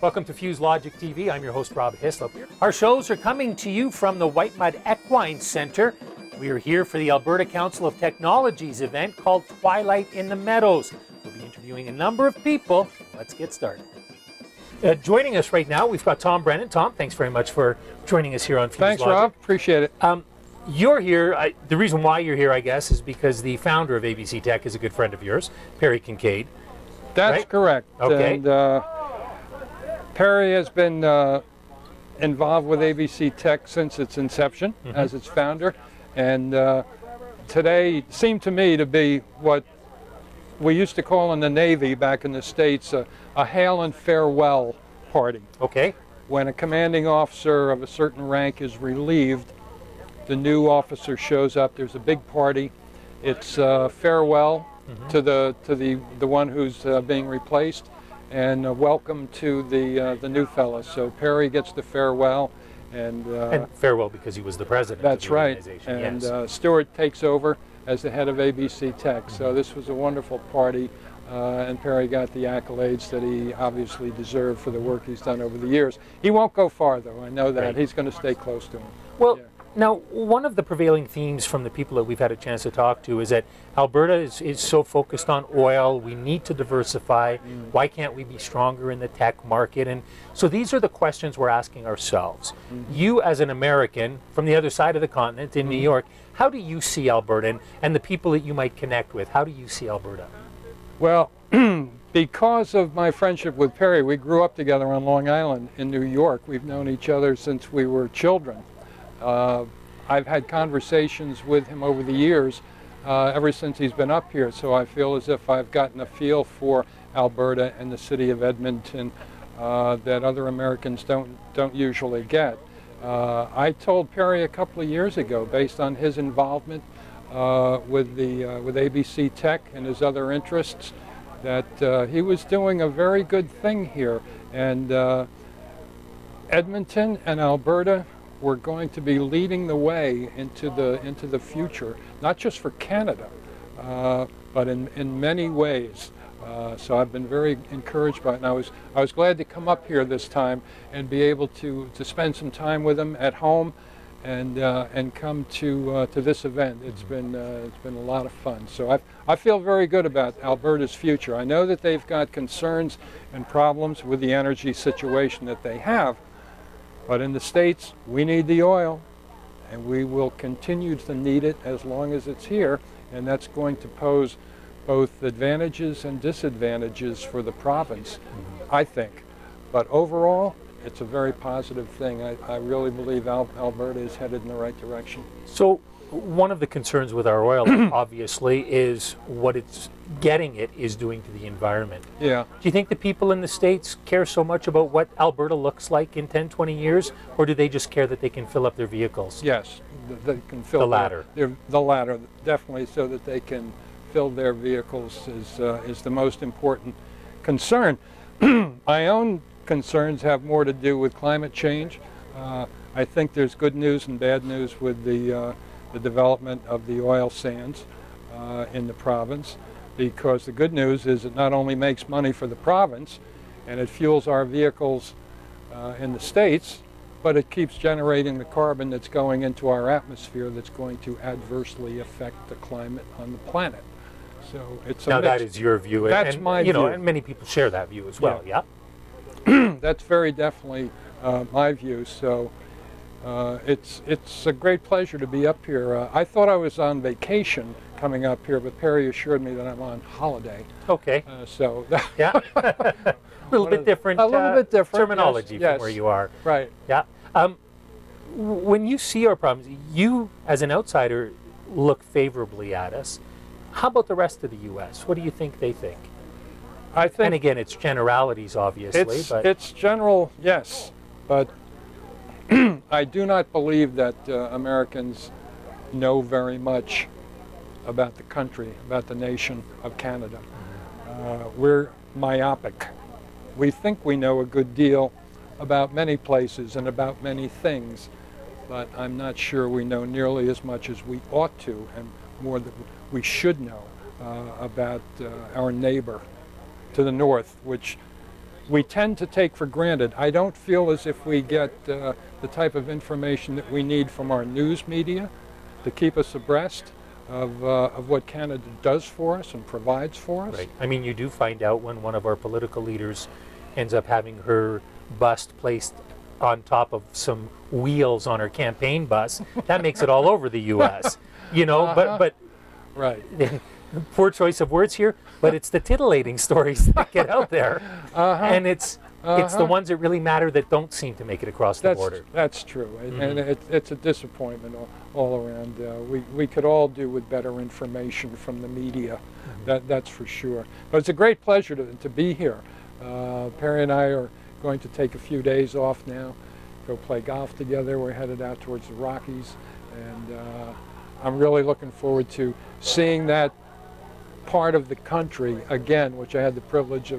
Welcome to Fuse Logic TV. I'm your host, Rob Hislop. Our shows are coming to you from the White Mud Equine Center. We are here for the Alberta Council of Technology's event called Twilight in the Meadows. We'll be interviewing a number of people. Let's get started. Joining us right now, we've got Tom Brennan. Tom, thanks very much for joining us here on Fuse Logic. Thanks, Rob. Appreciate it. You're here. The reason why you're here, I guess, is because the founder of ABCtech is a good friend of yours, Perry Kincaid. That's right? correct. Okay. And, Perry has been involved with ABCtech since its inception as its founder, and today seemed to me to be what we used to call in the Navy back in the States a hail and farewell party. Okay. When a commanding officer of a certain rank is relieved, the new officer shows up. There's a big party. It's farewell to the one who's being replaced, and welcome to the new fella. So Perry gets the farewell, and farewell because he was the president. That's of the right. organization. And yes. Stuart takes over as the head of ABCtech. So this was a wonderful party, and Perry got the accolades that he obviously deserved for the work he's done over the years. He won't go far, though. I know that. Right. He's going to stay close to him. Well. Yeah. Now, one of the prevailing themes from the people that we've had a chance to talk to is that Alberta is so focused on oil. We need to diversify. Why can't we be stronger in the tech market? And so these are the questions we're asking ourselves. You, as an American from the other side of the continent in New York, how do you see Alberta, and the people that you might connect with? How do you see Alberta? Well, because of my friendship with Perry, we grew up together on Long Island in New York. We've known each other since we were children. I've had conversations with him over the years, ever since he's been up here, so I feel as if I've gotten a feel for Alberta and the city of Edmonton that other Americans don't usually get. I told Perry a couple of years ago, based on his involvement with ABCtech and his other interests, that he was doing a very good thing here, and Edmonton and Alberta we're going to be leading the way into the future, not just for Canada, but in many ways. So I've been very encouraged by it, and I was glad to come up here this time and be able to spend some time with them at home, and come to this event. It's been a lot of fun. So I feel very good about Alberta's future. I know that they've got concerns and problems with the energy situation that they have. But in the States, we need the oil, and we will continue to need it as long as it's here, and that's going to pose both advantages and disadvantages for the province, I think. But overall, it's a very positive thing. I really believe Alberta is headed in the right direction. So one of the concerns with our oil, obviously, is what it's is doing to the environment. Yeah. Do you think the people in the States care so much about what Alberta looks like in 10, 20 years, or do they just care that they can fill up their vehicles? Yes, they can fill the latter. The latter, definitely, so that they can fill their vehicles is the most important concern. My own concerns have more to do with climate change. I think there's good news and bad news with the development of the oil sands in the province, because the good news is it not only makes money for the province and it fuels our vehicles in the States, but it keeps generating the carbon that's going into our atmosphere that's going to adversely affect the climate on the planet. So it's now that is your view. That's my view. And many people share that view as well. Yeah. That's very definitely my view. So it's a great pleasure to be up here. I thought I was on vacation coming up here, but Perry assured me that I'm on holiday. Okay. So yeah, a little bit different. A little bit different terminology yes. from where you are. Right. Yeah. When you see our problems, you as an outsider look favorably at us. How about the rest of the U.S.? What do you think they think? I think, and again, it's generalities, obviously. It's general, yes, but I do not believe that Americans know very much about the country, about the nation of Canada. We're myopic. We think we know a good deal about many places and about many things, but I'm not sure we know nearly as much as we ought to, and more than we should know about our neighbor to the north, which we tend to take for granted. I don't feel as if we get the type of information that we need from our news media to keep us abreast of what Canada does for us and provides for us. Right. I mean, you do find out when one of our political leaders ends up having her bust placed on top of some wheels on her campaign bus. That makes it all over the U.S. You know, but right. Poor choice of words here, but it's the titillating stories that get out there, and it's the ones that really matter that don't seem to make it across the border. That's true, and it's a disappointment all around. We could all do with better information from the media, that's for sure. But it's a great pleasure to be here. Perry and I are going to take a few days off now, go play golf together. We're headed out towards the Rockies, and I'm really looking forward to seeing that part of the country again, which I had the privilege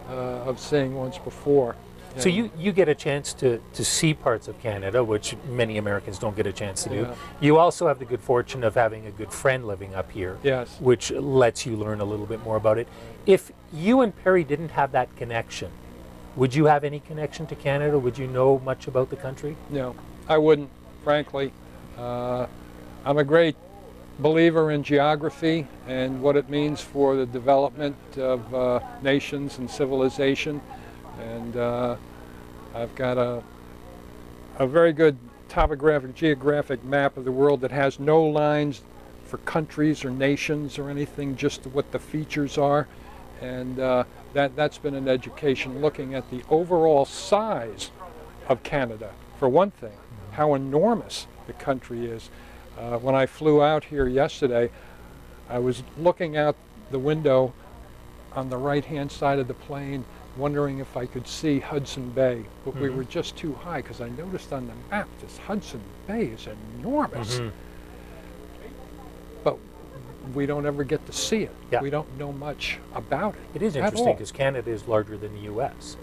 of seeing once before. So you get a chance to see parts of Canada, which many Americans don't get a chance to do. You also have the good fortune of having a good friend living up here, yes, which lets you learn a little bit more about it. If you and Perry didn't have that connection, would you have any connection to Canada? Would you know much about the country? No, I wouldn't, frankly. I'm a great believer in geography and what it means for the development of nations and civilization, and I've got a very good topographic, geographic map of the world that has no lines for countries or nations or anything, just what the features are, and that's been an education, looking at the overall size of Canada, for one thing, how enormous the country is. When I flew out here yesterday, I was looking out the window on the right-hand side of the plane, wondering if I could see Hudson Bay, but we were just too high, because I noticed on the map this Hudson Bay is enormous. But we don't ever get to see it. We don't know much about it. It is interesting because Canada is larger than the U.S.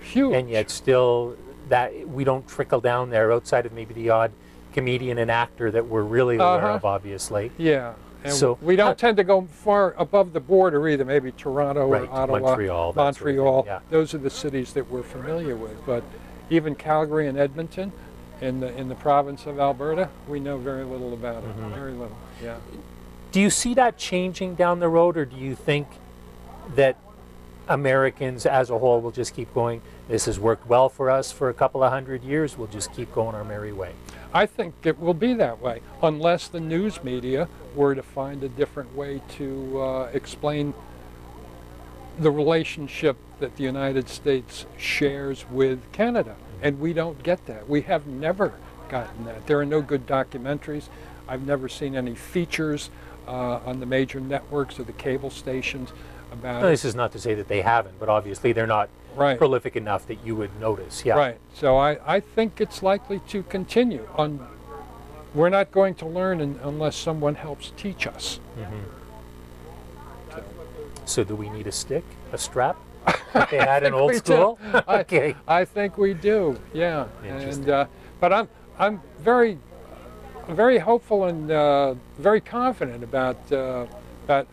Huge. And yet still that we don't trickle down there outside of maybe the odd comedian and actor that we're really aware of, obviously. Yeah. And so we don't tend to go far above the border either, maybe Toronto or Ottawa, Montreal. Montreal. Sort of thing, Those are the cities that we're familiar with. But even Calgary and Edmonton in the province of Alberta, we know very little about it. Very little, yeah. Do you see that changing down the road, or do you think that Americans as a whole will just keep going, this has worked well for us for a couple of 100 years, we'll just keep going our merry way? I think it will be that way, unless the news media were to find a different way to explain the relationship that the United States shares with Canada. And we don't get that. We have never gotten that. There are no good documentaries. I've never seen any features on the major networks or the cable stations about This is not to say that they haven't, but obviously they're not prolific enough that you would notice. Right. So I think it's likely to continue. We're not going to learn unless someone helps teach us. So do we need a stick, a strap, like they had in old school? Okay. I think we do. Yeah. And but I'm very hopeful and very confident about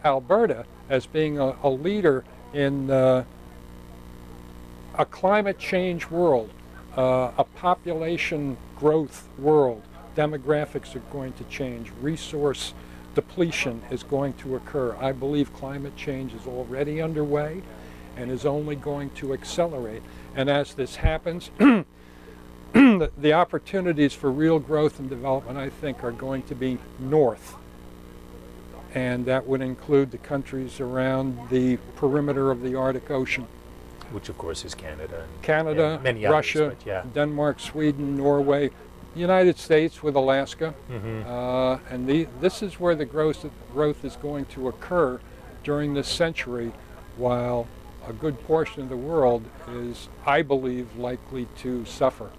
Alberta as being a leader in a climate change world, a population growth world. Demographics are going to change. Resource depletion is going to occur. I believe climate change is already underway and is only going to accelerate. And as this happens, the opportunities for real growth and development, I think, are going to be north. And that would include the countries around the perimeter of the Arctic Ocean. Which, of course, is Canada. Canada, many Russia, others, but Denmark, Sweden, Norway, United States with Alaska. And this is where the growth is going to occur during this century, while a good portion of the world is, I believe, likely to suffer.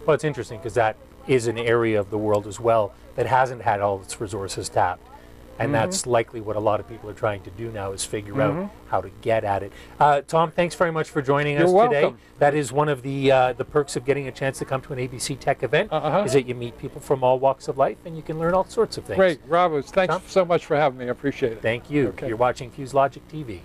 Well, it's interesting because that is an area of the world as well that hasn't had all its resources tapped. And that's likely what a lot of people are trying to do now, is figure out how to get at it. Tom, thanks very much for joining us today. That is one of the perks of getting a chance to come to an ABCtech event, is that you meet people from all walks of life and you can learn all sorts of things. Great, Rob, thanks so much for having me. I appreciate it. Thank you. You're watching Fuse Logic TV.